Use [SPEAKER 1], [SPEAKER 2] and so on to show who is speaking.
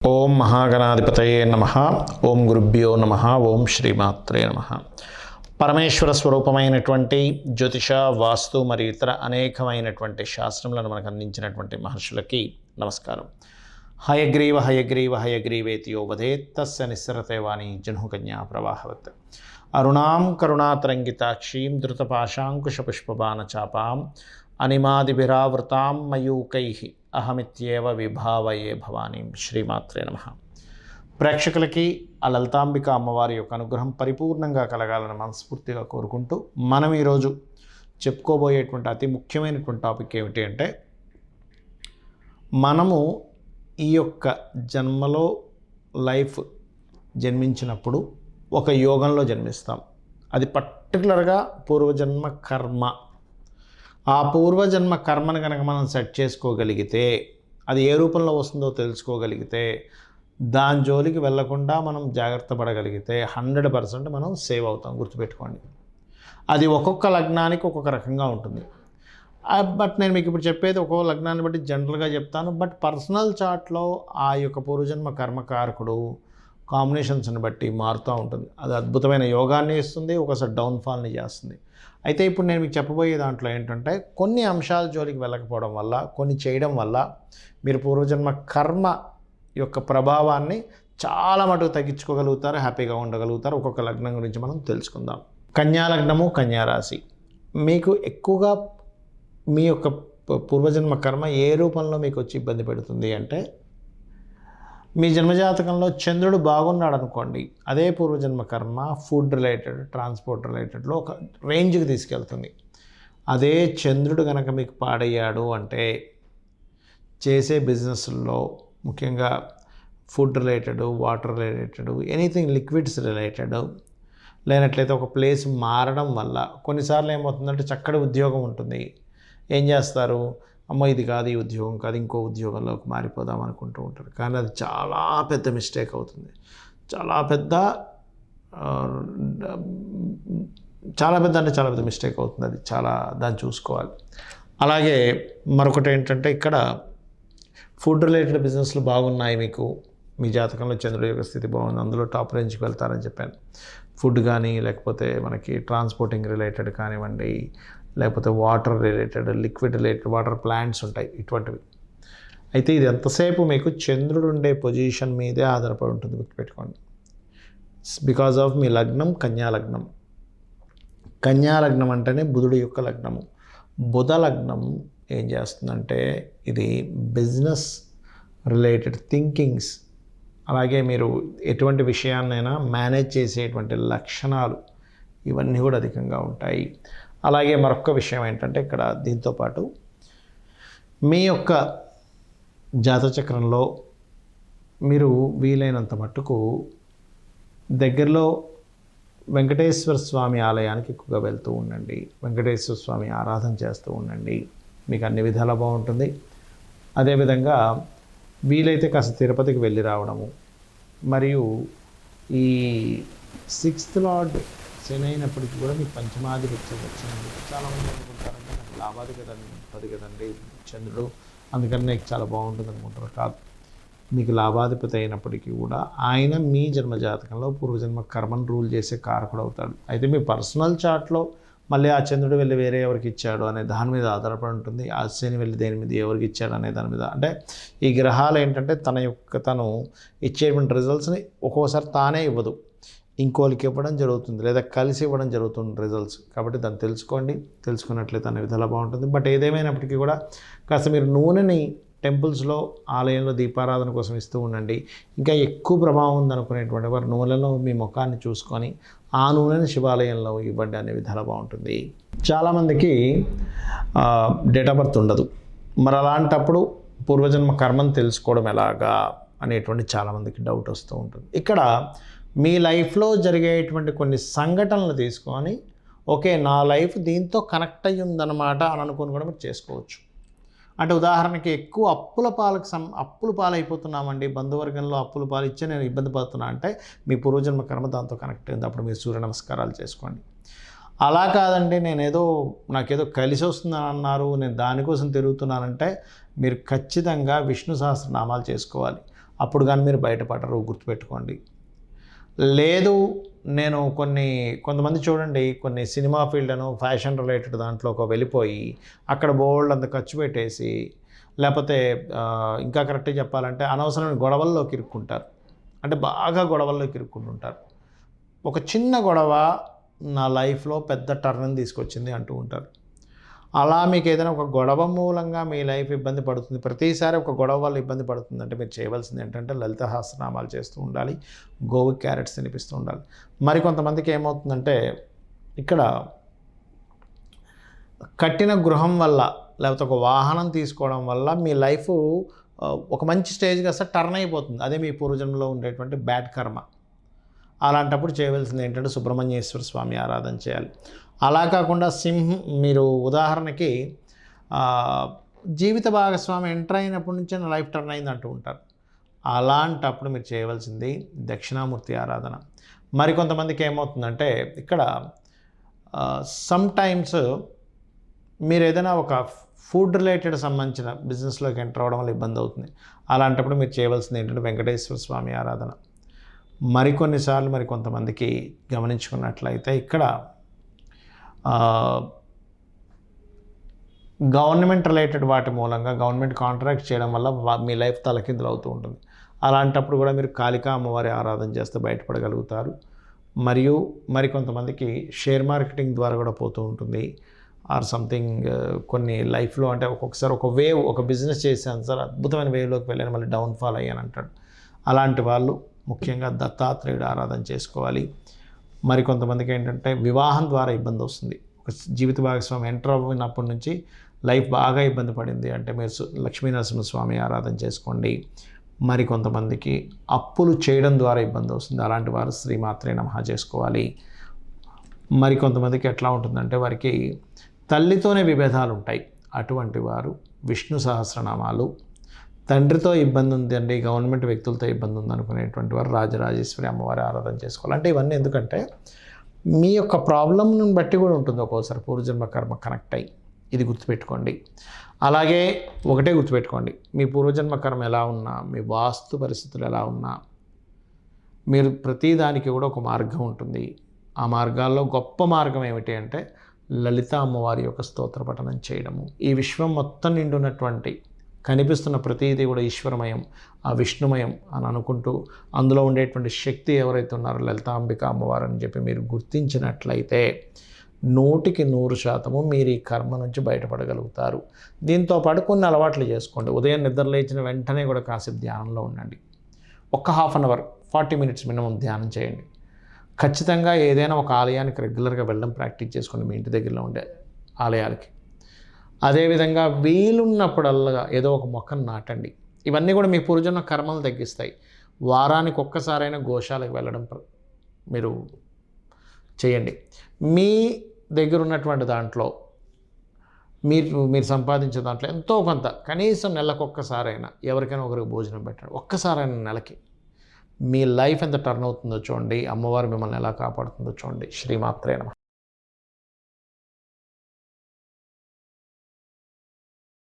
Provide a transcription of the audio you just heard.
[SPEAKER 1] ఓం మహాగణాధిపతయే నమః. ఓం గురుభ్యో నమః. ఓం శ్రీమాత్రే నమః. పరమేశ్వర స్వరూపమైనటువంటి జ్యోతిష, వాస్తు మరియు ఇతర అనేకమైనటువంటి శాస్త్రములను మనకు అందించినటువంటి మహర్షులకి నమస్కారం. హయగ్రీవ హయగ్రీవ హయగ్రీవేతియో వదేత్ తస్య నిస్సరతే వాణి జహ్నుకన్యా ప్రవాహవత్. అరుణాం కరుణాతరంగితాక్షీం ధృతపాశాంకుశపుష్పబాణచాపాం అనిమాదిభిరావృతాం మయూకైః అహమిత్యేవ విభావయే భవానీం. శ్రీమాత్రే నమః. ప్రేక్షకులకి ఆ లలితాంబిక అమ్మవారి యొక్క అనుగ్రహం పరిపూర్ణంగా కలగాలని మనస్ఫూర్తిగా కోరుకుంటూ మనం ఈరోజు చెప్పుకోబోయేటువంటి అతి ముఖ్యమైనటువంటి టాపిక్ ఏమిటి అంటే, మనము ఈ యొక్క జన్మలో జన్మించినప్పుడు ఒక యోగంలో జన్మిస్తాం. అది పర్టికులర్గా పూర్వజన్మ కర్మ. ఆ పూర్వజన్మ కర్మను కనుక మనం సెట్ చేసుకోగలిగితే, అది ఏ రూపంలో వస్తుందో తెలుసుకోగలిగితే, దాని జోలికి వెళ్లకుండా మనం జాగ్రత్త పడగలిగితే 100% మనం సేవ్ అవుతాం. గుర్తుపెట్టుకోండి. అది ఒక్కొక్క లగ్నానికి ఒక్కొక్క రకంగా ఉంటుంది. బట్ నేను మీకు ఇప్పుడు చెప్పేది ఒక్కొక్క లగ్నాన్ని బట్టి జనరల్గా చెప్తాను. బట్ పర్సనల్ చార్ట్లో ఆ యొక్క పూర్వజన్మ కర్మకారకుడు కాంబినేషన్స్ని బట్టి మారుతూ ఉంటుంది. అది అద్భుతమైన యోగాన్ని ఇస్తుంది, ఒకసారి డౌన్ఫాల్ని చేస్తుంది. అయితే ఇప్పుడు నేను మీకు చెప్పబోయే దాంట్లో ఏంటంటే, కొన్ని అంశాల జోలికి వెళ్ళకపోవడం వల్ల, కొన్ని చేయడం వల్ల మీరు పూర్వజన్మ కర్మ యొక్క ప్రభావాన్ని చాలా మటుకు తగ్గించుకోగలుగుతారు, హ్యాపీగా ఉండగలుగుతారు. ఒక్కొక్క లగ్నం గురించి మనం తెలుసుకుందాం. కన్యా లగ్నము, కన్యా రాశి. మీకు ఎక్కువగా మీ యొక్క పూర్వజన్మ కర్మ ఏ రూపంలో మీకు వచ్చి ఇబ్బంది పెడుతుంది అంటే, మీ జన్మజాతకంలో చంద్రుడు బాగున్నాడు అనుకోండి, అదే పూర్వజన్మ కర్మ ఫుడ్ రిలేటెడ్, ట్రాన్స్పోర్ట్ రిలేటెడ్లో ఒక రేంజ్కి తీసుకెళ్తుంది. అదే చంద్రుడు కనుక మీకు పాడయ్యాడు అంటే, చేసే బిజినెస్లో ముఖ్యంగా food related, water related, anything liquids related, లేనట్లయితే ఒక ప్లేస్ మారడం వల్ల కొన్నిసార్లు ఏమవుతుందంటే, చక్కటి ఉద్యోగం ఉంటుంది, ఏం చేస్తారు, అమ్మ ఇది కాదు, ఈ ఉద్యోగం కాదు, ఇంకో ఉద్యోగంలోకి మారిపోదాం అనుకుంటూ ఉంటారు. కానీ అది చాలా పెద్ద మిస్టేక్ అవుతుంది. చాలా పెద్ద మిస్టేక్ అవుతుంది. అది చాలా దాన్ని చూసుకోవాలి. అలాగే మరొకటి ఏంటంటే, ఇక్కడ ఫుడ్ రిలేటెడ్ బిజినెస్లు బాగున్నాయి, మీకు మీ జాతకంలో చంద్రుడి యొక్క స్థితి బాగుంది, అందులో టాప్ రేంజ్కి వెళ్తారని చెప్పాను. ఫుడ్ కానీ, లేకపోతే మనకి ట్రాన్స్పోర్టింగ్ రిలేటెడ్ కానివ్వండి, లేకపోతే water related, liquid related, water plants ఉంటాయి, ఇటువంటివి. అయితే ఇది ఎంతసేపు మీకు చంద్రుడు ఉండే పొజిషన్ మీదే ఆధారపడి ఉంటుంది. గుర్తుపెట్టుకోండి. బికాజ్ ఆఫ్ మీ లగ్నం కన్యా లగ్నం. కన్యా లగ్నం అంటేనే బుధుడు యొక్క లగ్నము. బుధ లగ్నం ఏం చేస్తుందంటే, ఇది బిజినెస్ రిలేటెడ్ థింకింగ్స్, అలాగే మీరు ఎటువంటి విషయాన్నైనా మేనేజ్ చేసేటువంటి లక్షణాలు, ఇవన్నీ కూడా అధికంగా ఉంటాయి. అలాగే మరొక విషయం ఏంటంటే, ఇక్కడ దీంతోపాటు మీ యొక్క జాతచక్రంలో మీరు వీలైనంత మట్టుకు దగ్గరలో వెంకటేశ్వర స్వామి ఆలయానికి ఎక్కువగా వెళ్తూ ఉండండి. వెంకటేశ్వర స్వామి ఆరాధన చేస్తూ ఉండండి. మీకు అన్ని విధాలా బాగుంటుంది. అదేవిధంగా వీలైతే కాస్త తిరుపతికి వెళ్ళి రావడము, మరియు ఈ 6th లార్డ్ శని అయినప్పటికీ కూడా మీకు పంచమాధిపత్యం వచ్చింది. చాలామంది అనుకుంటారంటే, నాకు లాభాధిపతి ఉంటుంది కదండి చంద్రుడు, అందుకని నాకు చాలా బాగుంటుంది అనుకుంటారు. కాదు, మీకు లాభాధిపతి అయినప్పటికీ కూడా ఆయన మీ జన్మజాతకంలో పూర్వజన్మ కర్మను రూల్ చేసే కారకుడు అవుతాడు. అయితే మీ పర్సనల్ చార్ట్లో మళ్ళీ ఆ చంద్రుడు వెళ్ళి వేరే ఎవరికి ఇచ్చాడు అనే దాని మీద ఆధారపడి ఉంటుంది. ఆ శని వెళ్ళి దేని మీద ఎవరికి ఇచ్చాడు అనే దాని మీద. అంటే ఈ గ్రహాలు ఏంటంటే తను ఇచ్చేటువంటి రిజల్ట్స్ని ఒక్కోసారి తానే ఇవ్వదు, ఇంకోళ్ళకి ఇవ్వడం జరుగుతుంది, లేదా కలిసి ఇవ్వడం జరుగుతుంది రిజల్ట్స్. కాబట్టి దాన్ని తెలుసుకున్నట్లయితే అనే విధాలా బాగుంటుంది. బట్ ఏదేమైనప్పటికీ కూడా కాస్త మీరు నూనెని టెంపుల్స్లో, ఆలయంలో దీపారాధన కోసం ఇస్తూ ఉండండి. ఇంకా ఎక్కువ ప్రభావం ఉందనుకునేటువంటి వారు నూనెలో మీ ముఖాన్ని చూసుకొని ఆ నూనెని శివాలయంలో ఇవ్వండి అనే విధాలా బాగుంటుంది. చాలామందికి డేట్ ఆఫ్ బర్త్ ఉండదు. మరి అలాంటప్పుడు పూర్వజన్మ కర్మను తెలుసుకోవడం ఎలాగా అనేటువంటి చాలామందికి డౌట్ వస్తూ ఉంటుంది. ఇక్కడ మీ లైఫ్లో జరిగేటువంటి కొన్ని సంఘటనలు తీసుకొని, ఓకే నా లైఫ్ దీంతో కనెక్ట్ అయ్యి ఉందన్నమాట అని అనుకుని కూడా మీరు చేసుకోవచ్చు. అంటే ఉదాహరణకి ఎక్కువ అప్పుల పాలైపోతున్నామండి, బంధువర్గంలో అప్పుల పాలు ఇచ్చే నేను ఇబ్బంది పడుతున్నా అంటే మీ పూర్వజన్మ కర్మ దాంతో కనెక్ట్ అయింది. అప్పుడు మీరు సూర్య నమస్కారాలు చేసుకోండి. అలా కాదండి, నాకేదో కలిసి వస్తుందని అన్నారు, నేను దానికోసం తిరుగుతున్నానంటే మీరు ఖచ్చితంగా విష్ణు సహస్రనామాలు చేసుకోవాలి. అప్పుడు కానీ మీరు బయటపడరు, గుర్తుపెట్టుకోండి. లేదు నేను కొంతమంది చూడండి, కొన్ని సినిమా ఫీల్డ్ అను ఫ్యాషన్ రిలేటెడ్ దాంట్లోకి వెళ్ళిపోయి అక్కడ బోల్డ్ అంత ఖర్చు పెట్టేసి, లేకపోతే ఇంకా కరెక్ట్గా చెప్పాలంటే అనవసరమైన గొడవల్లోకి ఇరుక్కుంటారు. అంటే బాగా గొడవల్లోకి ఇరుక్కుంటుంటారు. ఒక చిన్న గొడవ నా లైఫ్లో పెద్ద టర్న్ తీసుకొచ్చింది అంటూ ఉంటారు. అలా మీకు ఏదైనా ఒక గొడవ మూలంగా మీ లైఫ్ ఇబ్బంది పడుతుంది, ప్రతిసారి ఒక గొడవ వల్ల ఇబ్బంది పడుతుందంటే మీరు చేయవలసింది ఏంటంటే లలిత సహస్రనామాలు చేస్తూ ఉండాలి, గోవుకి క్యారెట్స్ తినిపిస్తూ ఉండాలి. మరికొంతమందికి ఏమవుతుందంటే ఇక్కడ కట్టిన గృహం వల్ల లేకపోతే ఒక వాహనం తీసుకోవడం వల్ల మీ లైఫ్ ఒక మంచి స్టేజ్కి వస్తే టర్న్ అయిపోతుంది. అదే మీ పూర్వజన్మలో ఉండేటువంటి బ్యాడ్ కర్మ. అలాంటప్పుడు చేయవలసింది ఏంటంటే సుబ్రహ్మణ్యేశ్వర స్వామి ఆరాధన చేయాలి. అలా కాకుండా మీరు ఉదాహరణకి జీవిత భాగస్వామి ఎంటర్ అయినప్పటి నుంచే నా లైఫ్ టర్న్ అయింది అంటూ ఉంటారు. అలాంటప్పుడు మీరు చేయవలసింది దక్షిణామూర్తి ఆరాధన. మరికొంతమందికి ఏమవుతుందంటే ఇక్కడ సమ్ టైమ్స్ మీరు ఏదైనా ఒక ఫుడ్ రిలేటెడ్ సంబంధించిన బిజినెస్లోకి ఎంటర్ అవ్వడం వల్ల ఇబ్బంది అవుతుంది. అలాంటప్పుడు మీరు చేయవలసింది ఏంటంటే వెంకటేశ్వర స్వామి ఆరాధన. మరికొన్నిసార్లు కొంతమందికి గమనించుకున్నట్లయితే ఇక్కడ గవర్నమెంట్ రిలేటెడ్ వాటి మూలంగా గవర్నమెంట్ కాంట్రాక్ట్ చేయడం వల్ల మీ లైఫ్ తలకిందులు అవుతూ ఉంటుంది. అలాంటప్పుడు కూడా మీరు కాళికా అమ్మవారి ఆరాధన చేస్తే బయటపడగలుగుతారు. మరియు మరికొంతమందికి షేర్ మార్కెటింగ్ ద్వారా కూడా పోతూ ఉంటుంది. ఆర్ సంథింగ్ కొన్ని లైఫ్లో అంటే ఒక్కొక్కసారి ఒక బిజినెస్ చేశాను సార్, అద్భుతమైన వేవ్లోకి వెళ్ళాను, మళ్ళీ డౌన్ఫాల్ అయ్యాను అంటాడు. అలాంటి వాళ్ళు ముఖ్యంగా దత్తాత్రేయుడు ఆరాధన చేసుకోవాలి. మరికొంతమందికి ఏంటంటే వివాహం ద్వారా ఇబ్బంది వస్తుంది. ఒక జీవిత భాగస్వామి ఎంటర్ అయినప్పటి నుంచి లైఫ్ బాగా ఇబ్బంది పడింది అంటే మీరు లక్ష్మీనరసింహస్వామి ఆరాధన చేసుకోండి. మరికొంతమందికి అప్పులు చేయడం ద్వారా ఇబ్బంది వస్తుంది. అలాంటి వారు శ్రీమాత్రే నమః చేసుకోవాలి. మరికొంతమందికి ఎట్లా ఉంటుందంటే వారికి తల్లితోనే విభేదాలు ఉంటాయి. అటువంటి వారు విష్ణు సహస్రనామాలు, తండ్రితో ఇబ్బంది ఉందండి, గవర్నమెంట్ వ్యక్తులతో ఇబ్బంది ఉంది అనుకునేటువంటి వారు రాజరాజేశ్వరి అమ్మవారి ఆరాధన చేసుకోవాలి. అంటే ఇవన్నీ ఎందుకంటే మీ యొక్క ప్రాబ్లంను బట్టి కూడా ఉంటుంది. ఒక్కోసారి పూర్వజన్మ కర్మ కనెక్ట్ అయ్యి, ఇది గుర్తుపెట్టుకోండి. అలాగే ఒకటే గుర్తుపెట్టుకోండి, మీ పూర్వజన్మ కర్మ ఎలా ఉన్నా, మీ వాస్తు పరిస్థితులు ఎలా ఉన్నా, మీరు ప్రతిదానికి కూడా ఒక మార్గం ఉంటుంది. ఆ మార్గాల్లో గొప్ప మార్గం ఏమిటి అంటే లలిత అమ్మవారి యొక్క స్తోత్ర పఠనం చేయడము. ఈ విశ్వం మొత్తం నిండున్నటువంటి కనిపిస్తున్న ప్రతిదీ కూడా ఈశ్వరమయం, ఆ విష్ణుమయం అని అనుకుంటూ అందులో ఉండేటువంటి శక్తి ఎవరైతే ఉన్నారో లలితాంబిక అమ్మవారు అని చెప్పి మీరు గుర్తించినట్లయితే 100% మీరు ఈ కర్మ నుంచి బయటపడగలుగుతారు. దీంతోపాటు కొన్ని అలవాట్లు చేసుకోండి. ఉదయం నిద్ర లేచిన వెంటనే కూడా కాసేపు ధ్యానంలో ఉండండి. ఒక half an hour 40 minutes minimum ధ్యానం చేయండి. ఖచ్చితంగా ఏదైనా ఒక ఆలయానికి రెగ్యులర్గా వెళ్ళడం ప్రాక్టీస్ చేసుకోండి, మీ ఇంటి దగ్గరలో ఉండే ఆలయాలకి. అదేవిధంగా వీలున్నప్పుడల్లా ఏదో ఒక మొక్కను నాటండి. ఇవన్నీ కూడా మీ పూర్వజన్మ కర్మలు తగ్గిస్తాయి. వారానికి ఒక్కసారైనా గోశాలకు వెళ్ళడం మీరు చేయండి. మీ దగ్గర ఉన్నటువంటి దాంట్లో మీరు సంపాదించే దాంట్లో ఎంతో కొంత కనీసం నెలకొక్కసారైనా ఎవరికైనా ఒకరికి భోజనం పెట్టండి. ఒక్కసారైనా నెలకి. మీ లైఫ్ ఎంత టర్న్ అవుతుందో చూడండి, అమ్మవారు మిమ్మల్ని ఎలా కాపాడుతుందో చూడండి. శ్రీమాత్రే నమః.